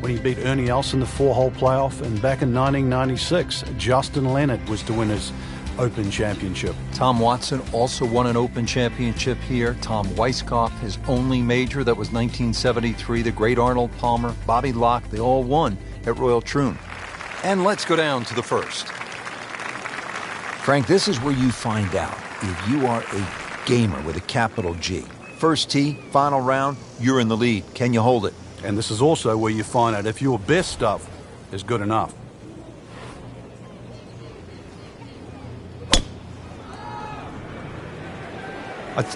when he beat Ernie Els in the 4-hole playoff, and back in 1996, Justin Leonard was to win his Open Championship. Tom Watson also won an Open Championship here. Tom Weiskopf, his only major, that was 1973. The great Arnold Palmer, Bobby Locke, they all won at Royal Troon. And let's go down to the first. Frank, this is where you find out if you are a gamer with a capital G. First tee, final round, you're in the lead. Can you hold it? And this is also where you find out if your best stuff is good enough.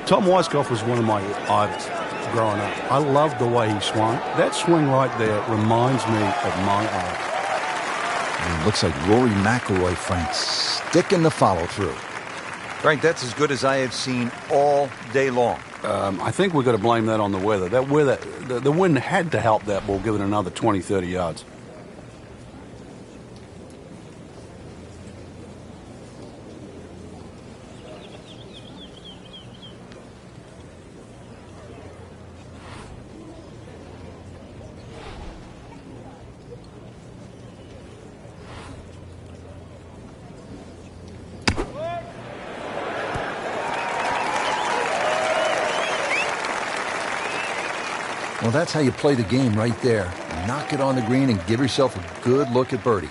Tom Weiskopf was one of my idols growing up. I loved the way he swung. That swing right there reminds me of my eye. It looks like Rory McIlroy, Frank, sticking the follow-through. Frank, that's as good as I have seen all day long. I think we've got to blame that on the weather. That weather, the wind had to help that ball give it another 20, 30 yards. Well, that's how you play the game right there. Knock it on the green and give yourself a good look at birdie.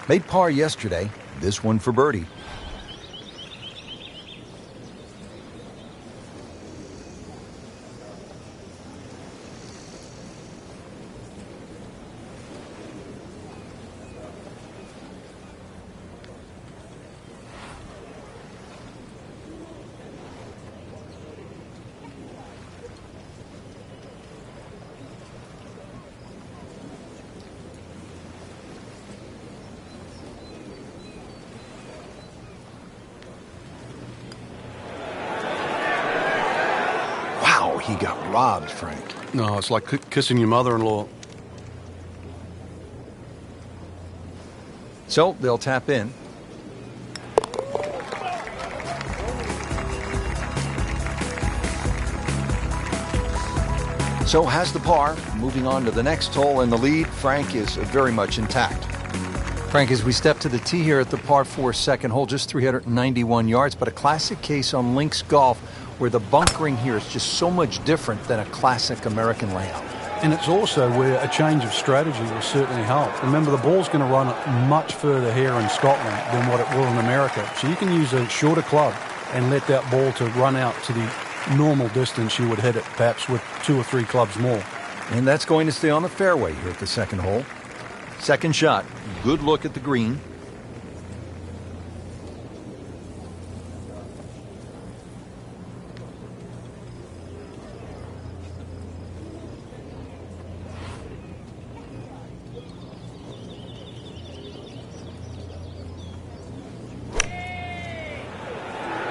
Made par yesterday, this one for birdie. He got robbed, Frank. No, it's like kissing your mother-in-law. So they'll tap in. So has the par. Moving on to the next hole, and the lead, Frank, is very much intact. Frank, as we step to the tee here at the par 4 second hole, just 391 yards, but a classic case on links golf where the bunkering here is just so much different than a classic American layout. And it's also where a change of strategy will certainly help. Remember, the ball's going to run much further here in Scotland than what it will in America. So you can use a shorter club and let that ball to run out to the normal distance you would hit it, perhaps with 2 or 3 clubs more. And that's going to stay on the fairway here at the second hole. Second shot, good look at the green.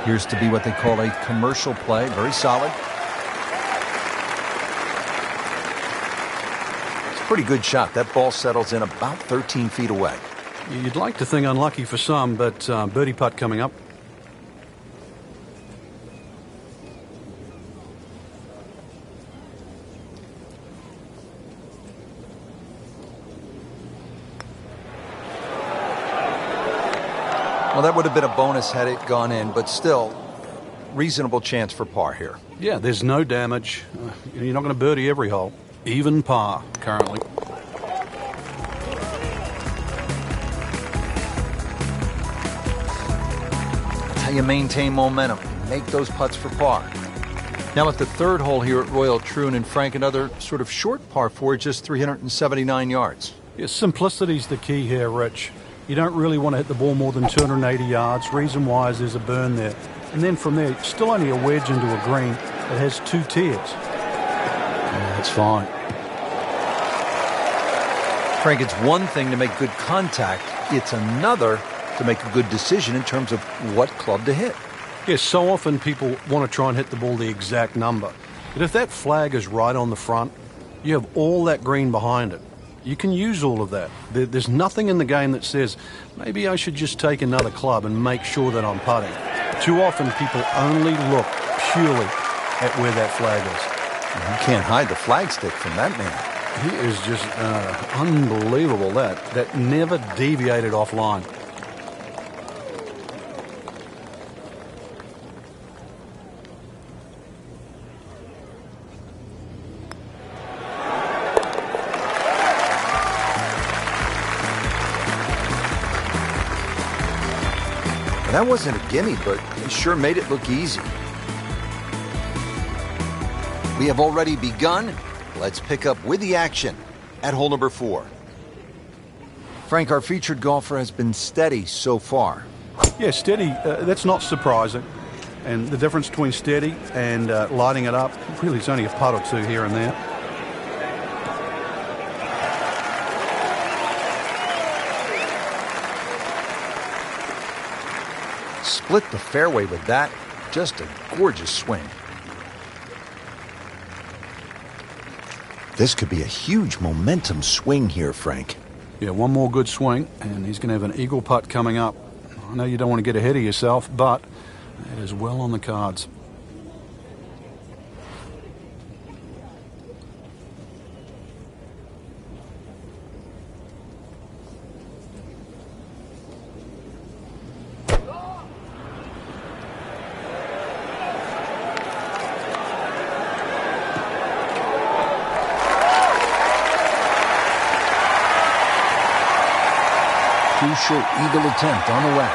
Appears to be what they call a commercial play. Very solid. It's a pretty good shot. That ball settles in about 13 feet away. You'd like to think unlucky for some, but birdie putt coming up. Well, that would have been a bonus had it gone in, but still, reasonable chance for par here. Yeah, there's no damage. You're not going to birdie every hole. Even par, currently. That's how you maintain momentum. Make those putts for par. Now at the third hole here at Royal Troon, and Frank, another sort of short par 4, just 379 yards. Yeah, simplicity's the key here, Rich. You don't really want to hit the ball more than 280 yards. Reason why is there's a burn there. And then from there, still only a wedge into a green that has 2 tiers. Yeah, that's fine. Frank, it's one thing to make good contact. It's another to make a good decision in terms of what club to hit. Yes, so often people want to try and hit the ball the exact number. But if that flag is right on the front, you have all that green behind it. You can use all of that. There's nothing in the game that says, maybe I should just take another club and make sure that I'm putting. Too often people only look purely at where that flag is. You can't hide the flagstick from that man. He is just unbelievable. That never deviated offline. That wasn't a gimme, but he sure made it look easy. We have already begun. Let's pick up with the action at hole number 4. Frank, our featured golfer has been steady so far. Yeah, steady, that's not surprising. And the difference between steady and lighting it up, really it's only a putt or two here and there. Split the fairway with that. Just a gorgeous swing. This could be a huge momentum swing here, Frank. Yeah, one more good swing, and he's going to have an eagle putt coming up. I know you don't want to get ahead of yourself, but it is well on the cards. Crucial eagle attempt on the way.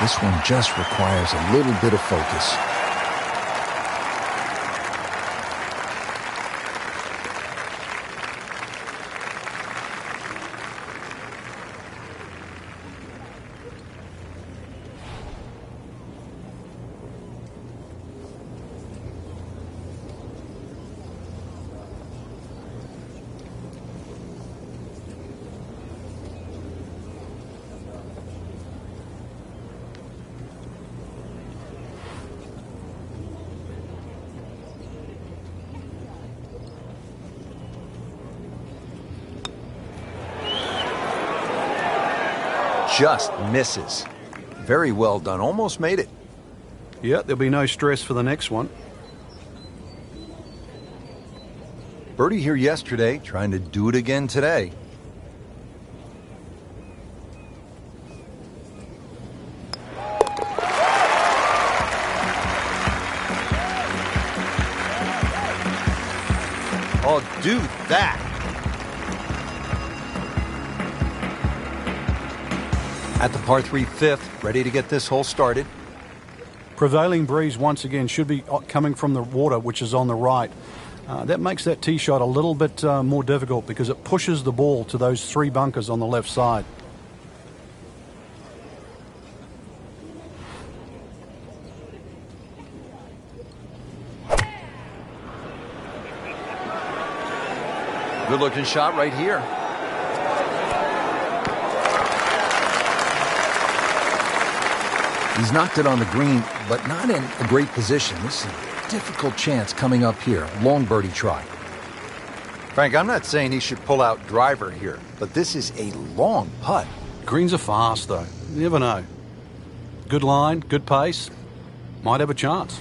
This one just requires a little bit of focus. Just misses. Very well done. Almost made it. Yeah, there'll be no stress for the next one. Birdie here yesterday, trying to do it again today. Oh, do that. At the par 3 fifth, ready to get this hole started. Prevailing breeze once again should be coming from the water, which is on the right. That makes that tee shot a little bit more difficult because it pushes the ball to those 3 bunkers on the left side. Good looking shot right here. He's knocked it on the green, but not in a great position. This is a difficult chance coming up here. Long birdie try. Frank, I'm not saying he should pull out driver here, but this is a long putt. Greens are fast, though. You never know. Good line, good pace. Might have a chance.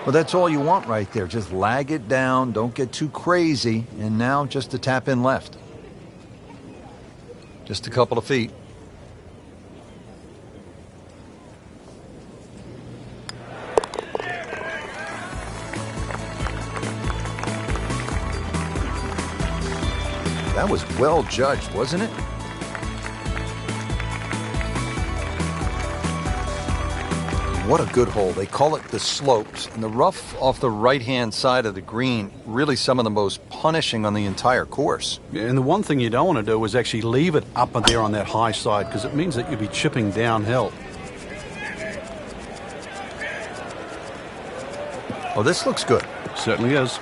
Well, that's all you want right there. Just lag it down, don't get too crazy, and now just to tap in left. Just a couple of feet. That was well judged, wasn't it? What a good hole. They call it the slopes. And the rough off the right-hand side of the green, really some of the most punishing on the entire course. Yeah, and the one thing you don't want to do is actually leave it up there on that high side, because it means that you'll be chipping downhill. Oh, this looks good. Certainly is.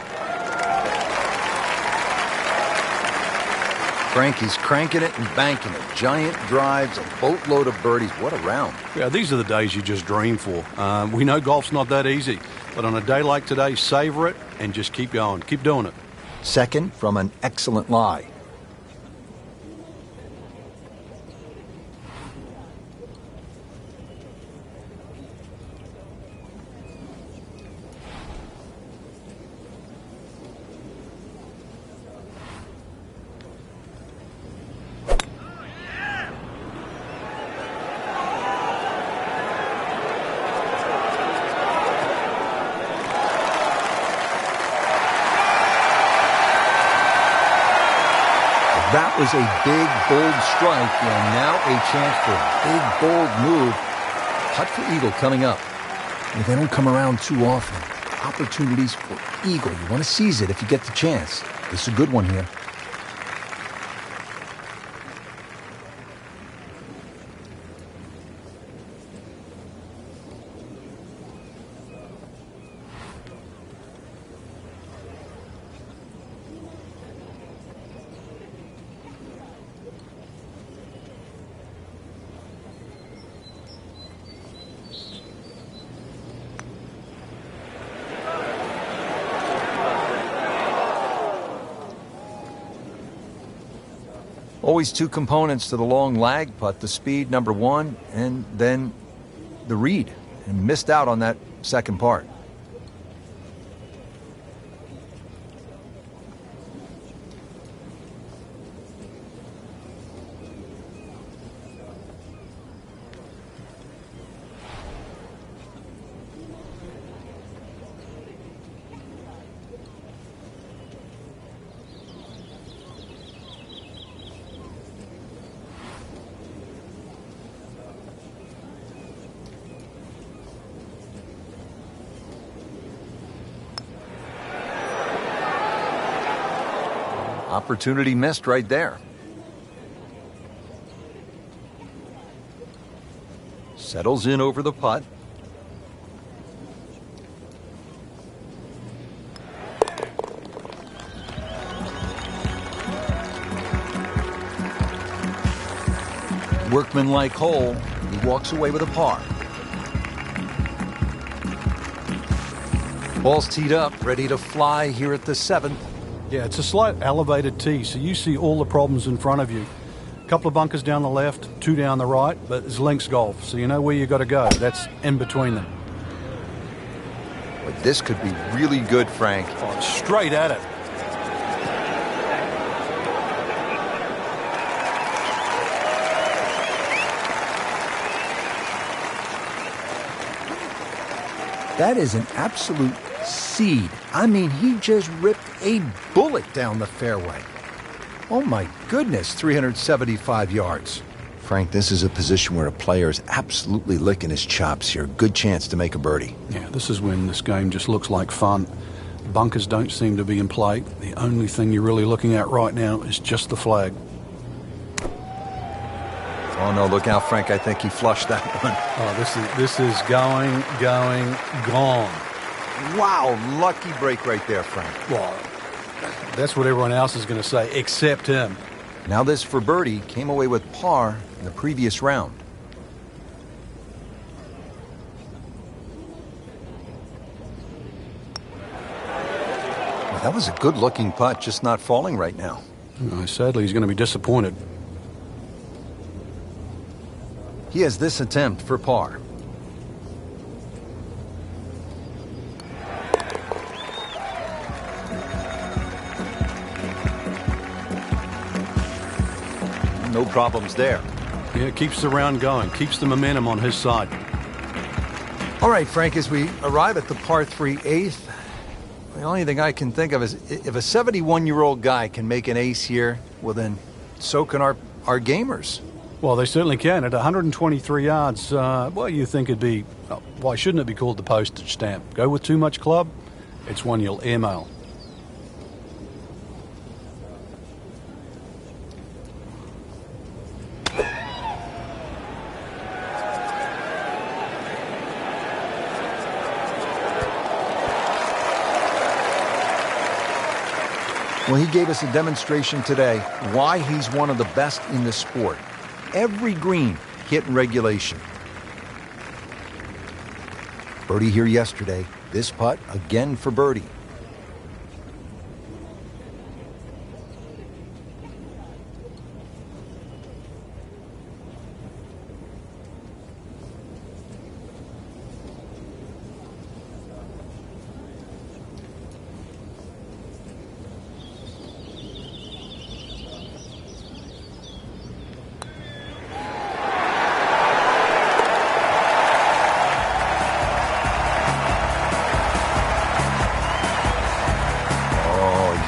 Frankie's cranking it and banking it. Giant drives, a boatload of birdies. What a round. Yeah, these are the days you just dream for. We know golf's not that easy, but on a day like today, savor it and just keep going. Keep doing it. Second from an excellent lie. That was a big, bold strike, and now a chance for a big, bold move. Putt for eagle coming up. Well, they don't come around too often. Opportunities for eagle. You want to seize it if you get the chance. This is a good one here. Always two components to the long lag putt, the speed, number one, and then the read. And missed out on that second part. Opportunity missed right there. Settles in over the putt. Workmanlike hole. He walks away with a par. Ball's teed up, ready to fly here at the 7th. Yeah, it's a slight elevated tee, so you see all the problems in front of you. A couple of bunkers down the left, two down the right, but it's links golf, so you know where you got to go. That's in between them. But this could be really good, Frank. Oh, straight at it. That is an absolute seed. I mean, he just ripped a bullet down the fairway. Oh my goodness, 375 yards. Frank, this is a position where a player is absolutely licking his chops here. Good chance to make a birdie. Yeah, this is when this game just looks like fun. Bunkers don't seem to be in play. The only thing you're really looking at right now is just the flag. Oh no, look out, Frank. I think he flushed that one. Oh, this is going, gone. Wow, lucky break right there, Frank. Well, that's what everyone else is going to say, except him. Now this for birdie came away with par in the previous round. Well, that was a good-looking putt, just not falling right now. Sadly, he's going to be disappointed. He has this attempt for par. No problems there. Yeah, it keeps the round going, keeps the momentum on his side. All right, Frank, as we arrive at the par 3 eighth, the only thing I can think of is if a 71-year-old guy can make an ace here, well then, so can our gamers. Well, they certainly can. At 123 yards, well, you think it'd be Why shouldn't it be called the postage stamp? Go with too much club, it's one you'll airmail. Well, he gave us a demonstration today why he's one of the best in the sport. Every green hit in regulation. Birdie here yesterday. This putt again for birdie.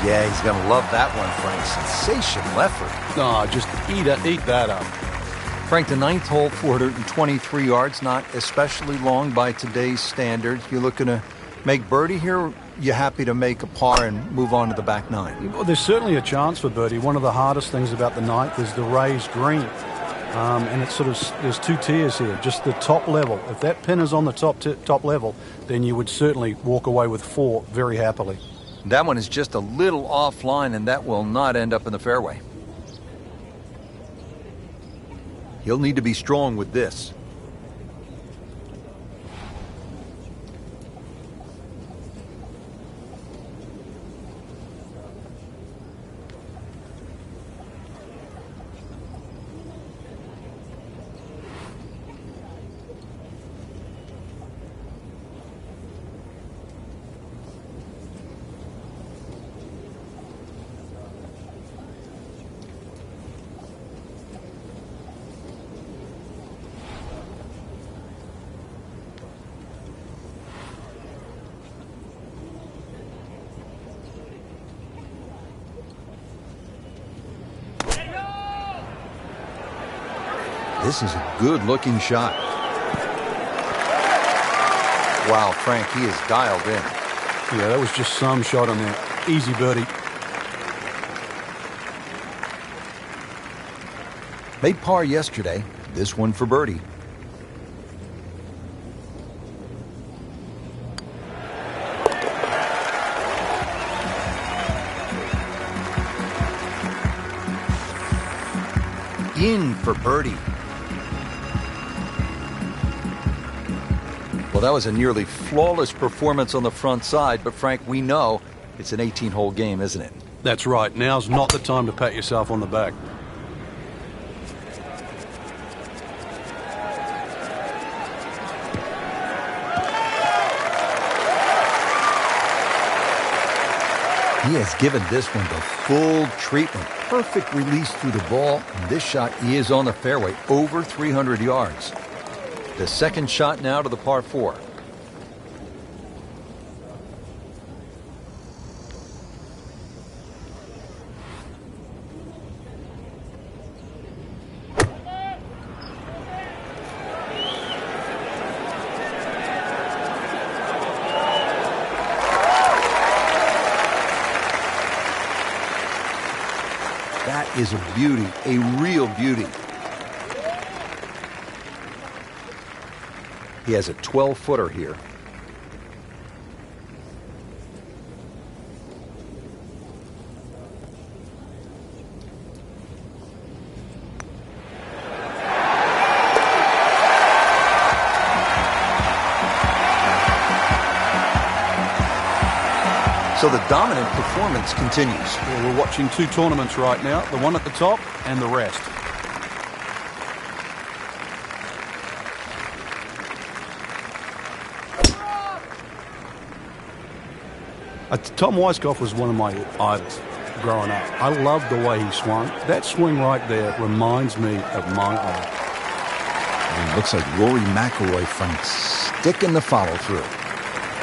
Yeah, he's going to love that one, Frank. Sensational effort. No, just eat that up. Frank, the ninth hole, 423 yards, not especially long by today's standard. You looking to make birdie here? You happy to make a par and move on to the back nine? Well, there's certainly a chance for birdie. One of the hardest things about the ninth is the raised green. And it's sort of, there's two tiers here, just the top level. If that pin is on the top level, then you would certainly walk away with 4 very happily. That one is just a little offline, and that will not end up in the fairway. He'll need to be strong with this. This is a good-looking shot. Wow, Frank, he is dialed in. Yeah, that was just some shot on there. Easy birdie. Made par yesterday. This one for birdie. In for birdie. Well, that was a nearly flawless performance on the front side, but Frank, we know it's an 18-hole game, isn't it? That's right. Now's not the time to pat yourself on the back. He has given this one the full treatment. Perfect release through the ball. And this shot is on the fairway, over 300 yards. The second shot now to the par 4. That is a beauty, a real beauty. He has a 12-footer here. So the dominant performance continues. Well, we're watching 2 tournaments right now, the one at the top and the rest. Tom Weiskopf was one of my idols growing up. I loved the way he swung. That swing right there reminds me of my idol. It looks like Rory McIlroy, Frank, sticking the follow-through.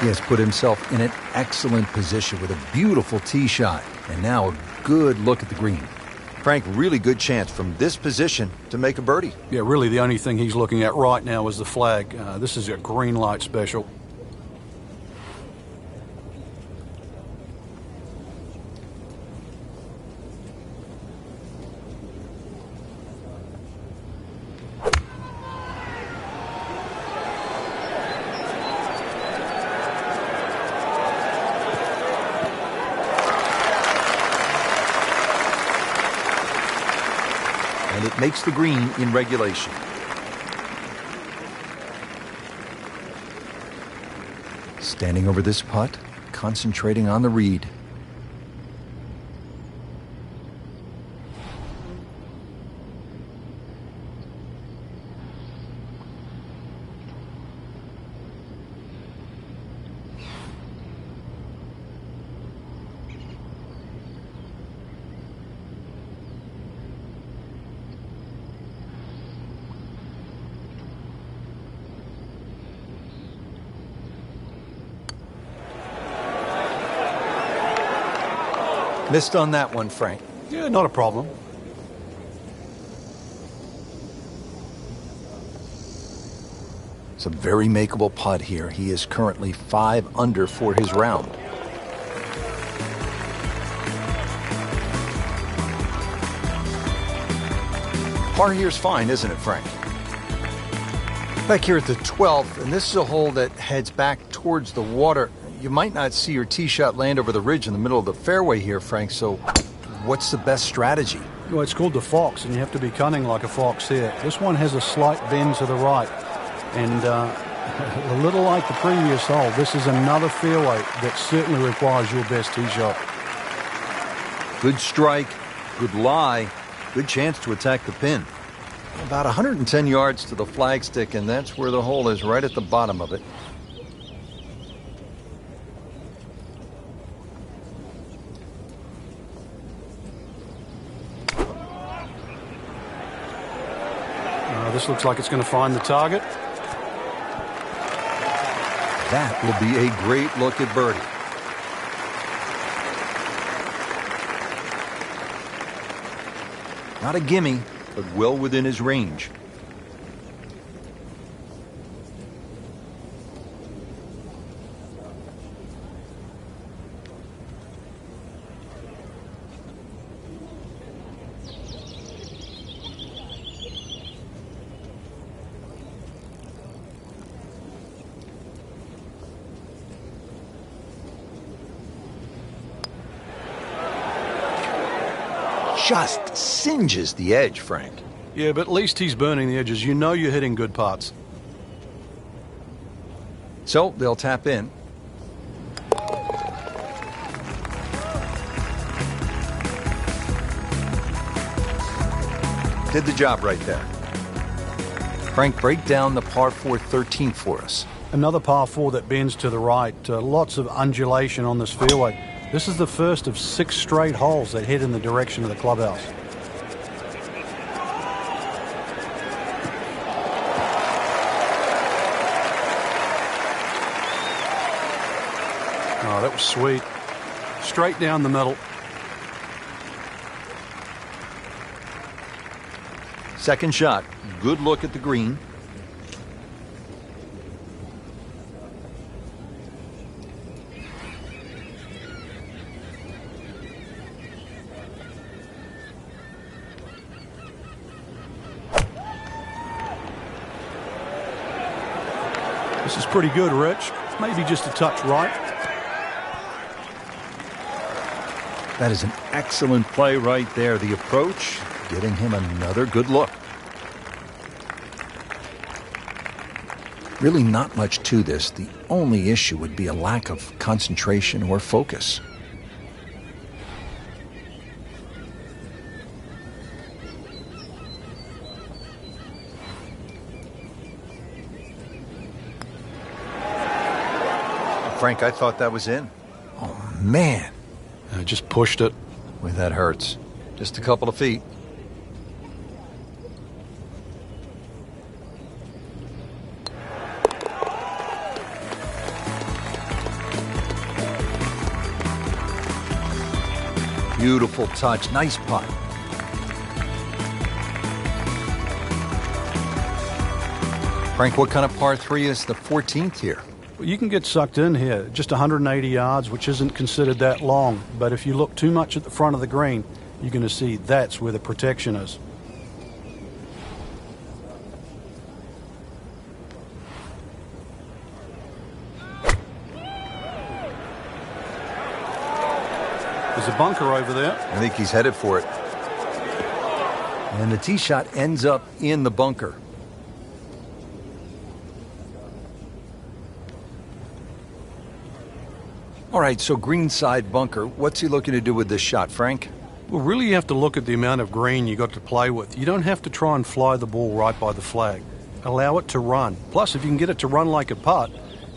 He has put himself in an excellent position with a beautiful tee shot. And now a good look at the green. Frank, really good chance from this position to make a birdie. Yeah, really the only thing he's looking at right now is the flag. This is a green light special. And it makes the green in regulation. Standing over this putt, concentrating on the read. Missed on that one, Frank. Yeah, not a problem. It's a very makeable putt here. He is currently 5 under for his round. Par here's fine, isn't it, Frank? Back here at the 12th, and this is a hole that heads back towards the water. You might not see your tee shot land over the ridge in the middle of the fairway here, Frank, so what's the best strategy? Well, it's called the fox, and you have to be cunning like a fox here. This one has a slight bend to the right, and a little like the previous hole, this is another fairway that certainly requires your best tee shot. Good strike, good lie, good chance to attack the pin. About 110 yards to the flagstick, and that's where the hole is, right at the bottom of it. This looks like it's going to find the target. That will be a great look at birdie. Not a gimme, but well within his range. Just singes the edge, Frank. Yeah, but at least he's burning the edges. You know you're hitting good putts. So they'll tap in. Did the job right there. Frank, break down the par 4 13th for us. Another par 4 that bends to the right. Lots of undulation on this fairway. This is the first of 6 straight holes that head in the direction of the clubhouse. Oh, that was sweet. Straight down the middle. Second shot. Good look at the green. This is pretty good, Rich. Maybe just a touch right. That is an excellent play right there. The approach, getting him another good look. Really not much to this. The only issue would be a lack of concentration or focus. Frank, I thought that was in. Oh, man. I just pushed it. Boy, that hurts. Just a couple of feet. Beautiful touch. Nice putt. Frank, what kind of par 3 is the 14th here? Well, you can get sucked in here, just 180 yards, which isn't considered that long. But if you look too much at the front of the green, you're going to see that's where the protection is. There's a bunker over there. I think he's headed for it. And the tee shot ends up in the bunker. All right, so greenside bunker. What's he looking to do with this shot, Frank? Well, really you have to look at the amount of green you got to play with. You don't have to try and fly the ball right by the flag. Allow it to run. Plus, if you can get it to run like a putt,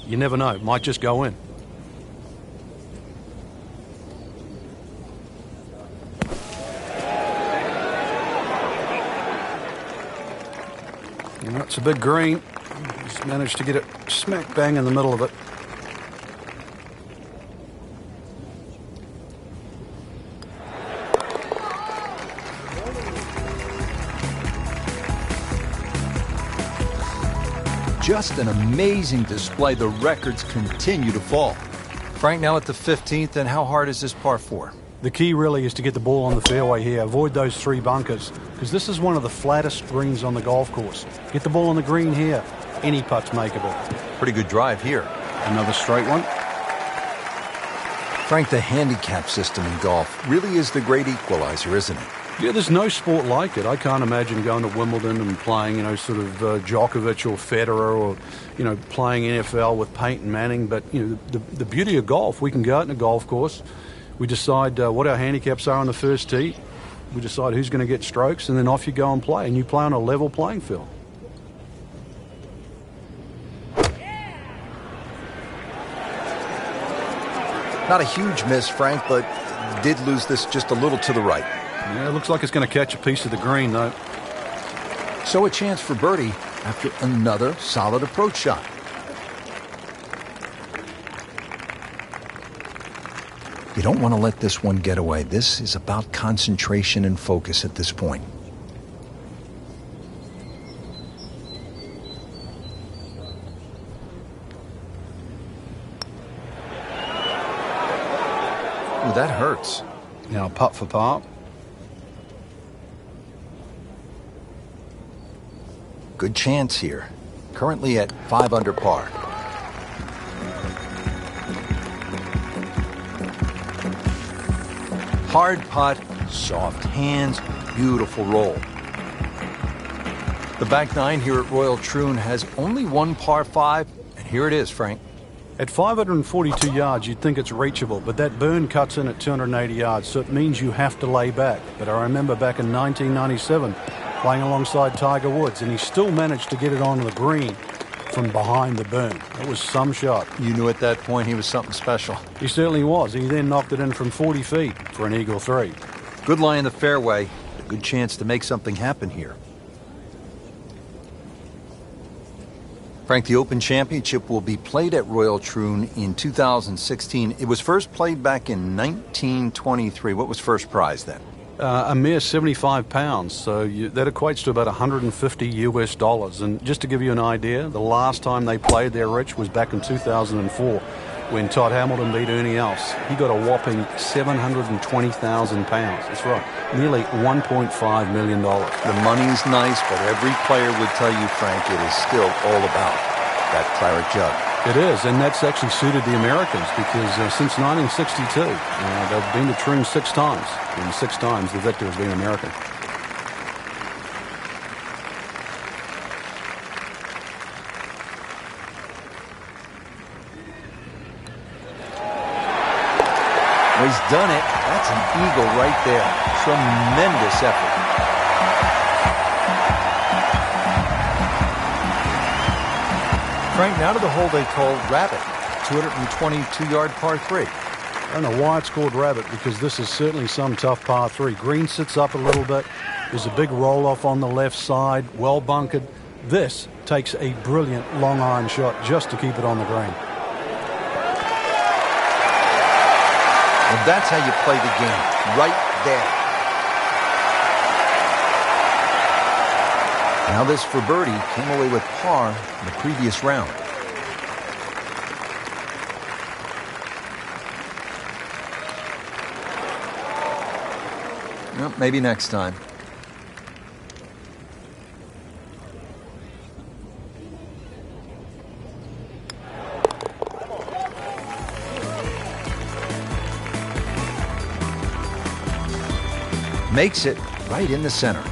you never know. It might just go in. And that's a big green. He's managed to get it smack bang in the middle of it. Just an amazing display. The records continue to fall. Frank, now at the 15th, and how hard is this par 4? The key really is to get the ball on the fairway here. Avoid those 3 bunkers, because this is one of the flattest greens on the golf course. Get the ball on the green here. Any putt's makeable. Pretty good drive here. Another straight one. Frank, the handicap system in golf really is the great equalizer, isn't it? Yeah, there's no sport like it. I can't imagine going to Wimbledon and playing, sort of Djokovic or Federer or, playing NFL with Peyton Manning. But, the beauty of golf, we can go out in a golf course. We decide what our handicaps are on the first tee. We decide who's going to get strokes, and then off you go and play. And you play on a level playing field. Not a huge miss, Frank, but did lose this just a little to the right. Yeah, it looks like it's going to catch a piece of the green, though. So a chance for birdie after another solid approach shot. You don't want to let this one get away. This is about concentration and focus at this point. Ooh, that hurts. Now putt for par. Good chance here. Currently at 5 under par. Hard putt, soft hands, beautiful roll. The back 9 here at Royal Troon has only one par 5, and here it is, Frank. At 542 yards, you'd think it's reachable, but that burn cuts in at 280 yards, so it means you have to lay back. But I remember back in 1997, playing alongside Tiger Woods, and he still managed to get it onto the green from behind the burn. That was some shot. You knew at that point he was something special. He certainly was. He then knocked it in from 40 feet for an eagle 3. Good lie in the fairway. A good chance to make something happen here. Frank, the Open Championship will be played at Royal Troon in 2016. It was first played back in 1923. What was first prize then? A mere 75 pounds, so that equates to about 150 US dollars. And just to give you an idea, the last time they played there, Rich, was back in 2004 when Todd Hamilton beat Ernie Els. He got a whopping 720,000 pounds. That's right, nearly $1.5 million. The money's nice, but every player would tell you, Frank, it is still all about that claret jug. It is, and that's actually suited the Americans because since 1962, they've been to Troon 6 times, and 6 times the victor has been American. Well, he's done it. That's an eagle right there. Tremendous effort. Frank, now to the hole they call Rabbit, 222-yard par 3. I don't know why it's called Rabbit, because this is certainly some tough par 3. Green sits up a little bit. There's a big roll-off on the left side, well bunkered. This takes a brilliant long iron shot just to keep it on the green. Well, that's how you play the game, right there. Now this for birdie, came away with par in the previous round. Well, maybe next time. Makes it right in the center.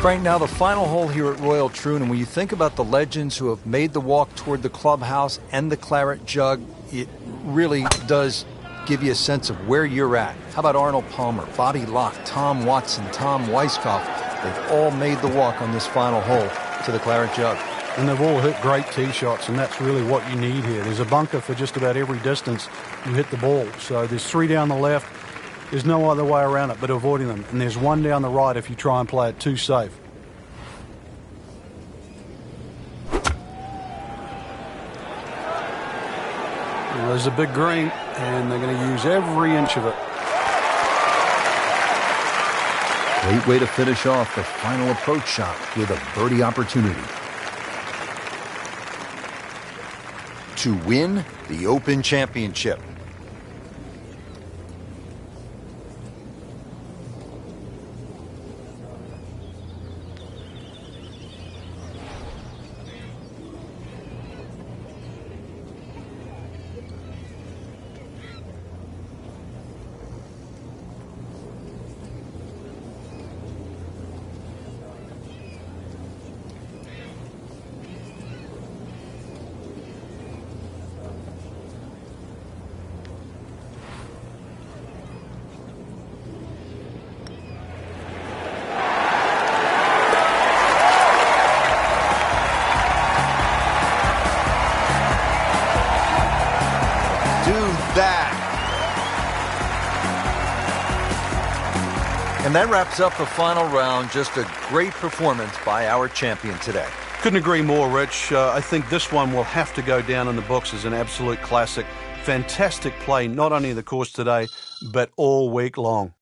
Frank, now the final hole here at Royal Troon, and when you think about the legends who have made the walk toward the clubhouse and the claret jug, it really does give you a sense of where you're at. How about Arnold Palmer, Bobby Locke, Tom Watson, Tom Weiskopf? They've all made the walk on this final hole to the claret jug. And they've all hit great tee shots, and that's really what you need here. There's a bunker for just about every distance you hit the ball. So there's 3 down the left. There's no other way around it but avoiding them. And there's 1 down the right if you try and play it too safe. Well, there's a big green, and they're going to use every inch of it. Great way to finish off the final approach shot with a birdie opportunity to win the Open Championship. And that wraps up the final round. Just a great performance by our champion today. Couldn't agree more, Rich. I think this one will have to go down in the books as an absolute classic. Fantastic play, not only in the course today, but all week long.